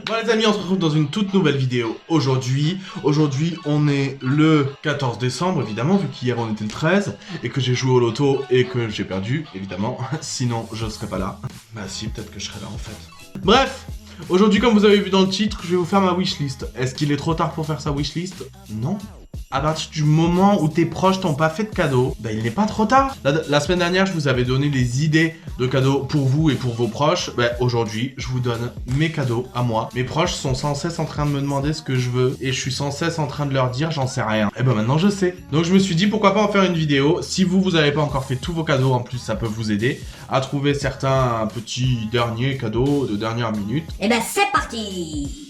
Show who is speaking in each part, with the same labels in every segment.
Speaker 1: Bon les amis, on se retrouve dans une toute nouvelle vidéo aujourd'hui. Aujourd'hui, on est le 14 décembre, évidemment, vu qu'hier on était le 13, et que j'ai joué au loto et que j'ai perdu, évidemment. Sinon, je serais pas là. Bah si, peut-être que je serais là en fait. Bref, aujourd'hui, comme vous avez vu dans le titre, je vais vous faire ma wishlist. Est-ce qu'il est trop tard pour faire sa wishlist? Non. À partir du moment où tes proches t'ont pas fait de cadeau, bah il n'est pas trop tard. La semaine dernière, je vous avais donné les idées de cadeaux pour vous et pour vos proches. Bah aujourd'hui, je vous donne mes cadeaux à moi. Mes proches sont sans cesse en train de me demander ce que je veux et je suis sans cesse en train de leur dire j'en sais rien. Et bah maintenant je sais. Donc je me suis dit pourquoi pas en faire une vidéo. Si vous avez pas encore fait tous vos cadeaux, en plus ça peut vous aider à trouver certains petits derniers cadeaux de dernière minute.
Speaker 2: Et ben c'est parti.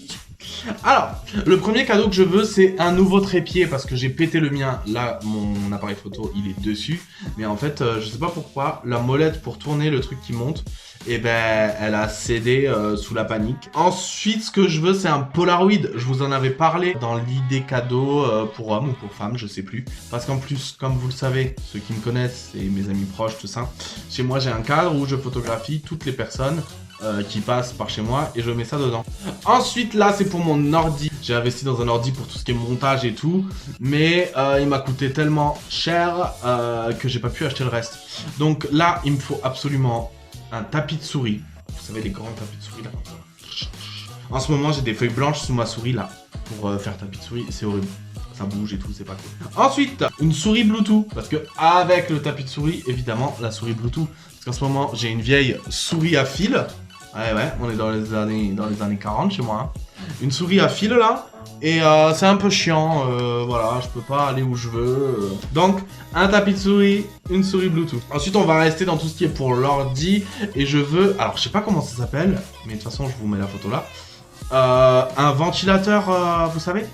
Speaker 1: Alors, le premier cadeau que je veux, c'est un nouveau trépied parce que j'ai pété le mien. Là, mon appareil photo, il est dessus. Mais en fait, je sais pas pourquoi, la molette pour tourner le truc qui monte, et ben, elle a cédé sous la panique. Ensuite, ce que je veux, c'est un Polaroid. Je vous en avais parlé dans l'idée cadeau pour homme ou pour femme, je sais plus. Parce qu'en plus, comme vous le savez, ceux qui me connaissent et mes amis proches, tout ça, chez moi, j'ai un cadre où je photographie toutes les personnes qui passe par chez moi et je mets ça dedans. Ensuite là c'est pour mon ordi. J'ai investi dans un ordi pour tout ce qui est montage et tout, mais il m'a coûté tellement cher que j'ai pas pu acheter le reste. Donc là il me faut absolument un tapis de souris. Vous savez les grands tapis de souris là. En ce moment j'ai des feuilles blanches sous ma souris là pour faire tapis de souris, c'est horrible. Ça bouge et tout, c'est pas cool. Ensuite, une souris Bluetooth. Parce que avec le tapis de souris, évidemment, la souris Bluetooth. Parce qu'en ce moment, j'ai une vieille souris à fil. Ouais, on est dans les années 40 chez moi. Hein. Une souris à fil là. Et c'est un peu chiant. Voilà, je peux pas aller où je veux. Donc, un tapis de souris, une souris Bluetooth. Ensuite, on va rester dans tout ce qui est pour l'ordi. Et je veux... Alors, je sais pas comment ça s'appelle. Mais de toute façon, je vous mets la photo là. Un ventilateur, vous savez ?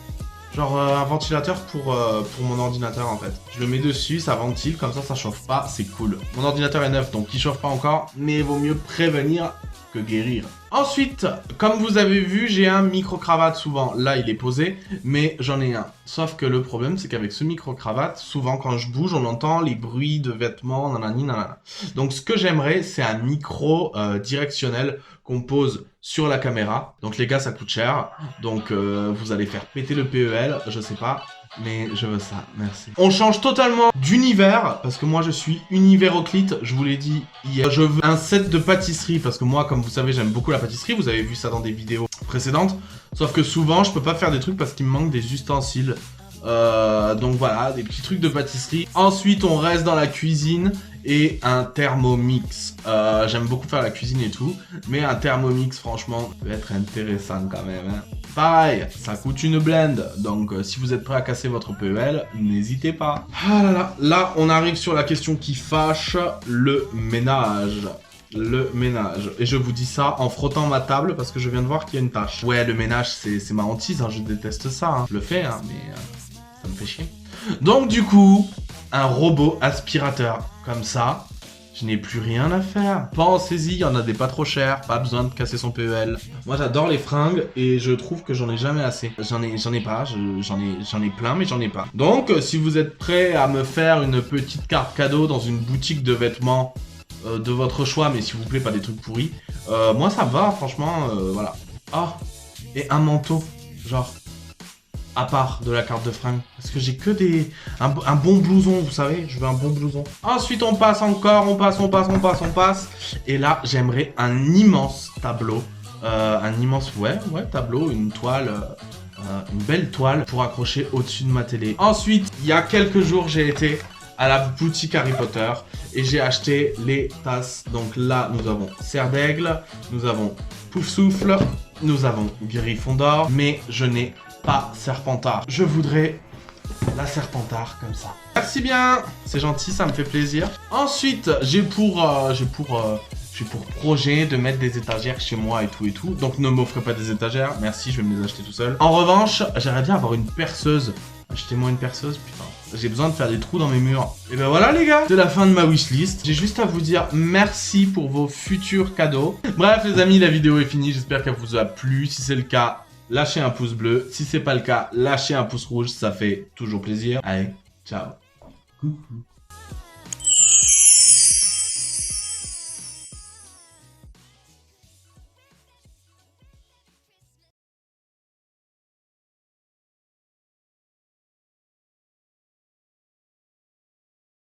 Speaker 1: Genre un ventilateur pour mon ordinateur en fait. Je le mets dessus, ça ventile, comme ça chauffe pas, c'est cool. Mon ordinateur est neuf donc il chauffe pas encore, mais il vaut mieux prévenir que guérir. Ensuite, comme vous avez vu, j'ai un micro-cravate souvent. Là, il est posé, mais j'en ai un. Sauf que le problème, c'est qu'avec ce micro-cravate, souvent quand je bouge, on entend les bruits de vêtements, nanani, nanana. Donc ce que j'aimerais, c'est un micro directionnel qu'on pose sur la caméra. Donc les gars, ça coûte cher. Donc vous allez faire péter le PEL, je sais pas. Mais je veux ça, merci. On change totalement d'univers, parce que moi je suis univéroclite, je vous l'ai dit hier. Je veux un set de pâtisserie, parce que moi, comme vous savez, j'aime beaucoup la pâtisserie. Vous avez vu ça dans des vidéos précédentes. Sauf que souvent, je peux pas faire des trucs parce qu'il me manque des ustensiles. Donc voilà, des petits trucs de pâtisserie. Ensuite, on reste dans la cuisine et un Thermomix. J'aime beaucoup faire la cuisine et tout, mais un Thermomix, franchement, peut être intéressant quand même. Hein. Pareil, ça coûte une blende, donc si vous êtes prêt à casser votre PEL, n'hésitez pas. Ah là là, là, on arrive sur la question qui fâche, le ménage. Le ménage. Et je vous dis ça en frottant ma table parce que je viens de voir qu'il y a une tache. Ouais, le ménage, c'est ma hantise, hein, je déteste ça. Hein. Je le fais, hein, mais ça me fait chier. Donc du coup, un robot aspirateur comme ça, je n'ai plus rien à faire. Pensez-y, il y en a des pas trop chers, pas besoin de casser son PEL. Moi j'adore les fringues et je trouve que j'en ai jamais assez. J'en ai pas, j'en ai plein mais j'en ai pas. Donc si vous êtes prêt à me faire une petite carte cadeau dans une boutique de vêtements de votre choix, mais s'il vous plaît pas des trucs pourris, moi ça va franchement, voilà. Ah, et un manteau, genre... à part de la carte de fringue. Parce que j'ai que un bon blouson, vous savez. Je veux un bon blouson. Ensuite, on passe encore. On passe. Et là, j'aimerais un immense tableau. Un immense, ouais, tableau. Une toile. Une belle toile pour accrocher au-dessus de ma télé. Ensuite, il y a quelques jours, j'ai été à la boutique Harry Potter. Et j'ai acheté les tasses. Donc là, nous avons Serre d'Aigle. Nous avons Pouf Souffle. Nous avons Gryffondor. Mais je n'ai pas Serpentard. Je voudrais la Serpentard comme ça. Merci bien, c'est gentil, ça me fait plaisir. Ensuite, j'ai pour projet de mettre des étagères chez moi et tout. Donc ne m'offrez pas des étagères, merci, je vais me les acheter tout seul. En revanche, j'aimerais bien avoir une perceuse. Achetez-moi une perceuse, putain. J'ai besoin de faire des trous dans mes murs. Et ben voilà les gars, c'est la fin de ma wishlist. J'ai juste à vous dire merci pour vos futurs cadeaux. Bref les amis, la vidéo est finie, j'espère qu'elle vous a plu. Si c'est le cas, lâchez un pouce bleu. Si c'est pas le cas, lâchez un pouce rouge, ça fait toujours plaisir. Allez, ciao. Coucou.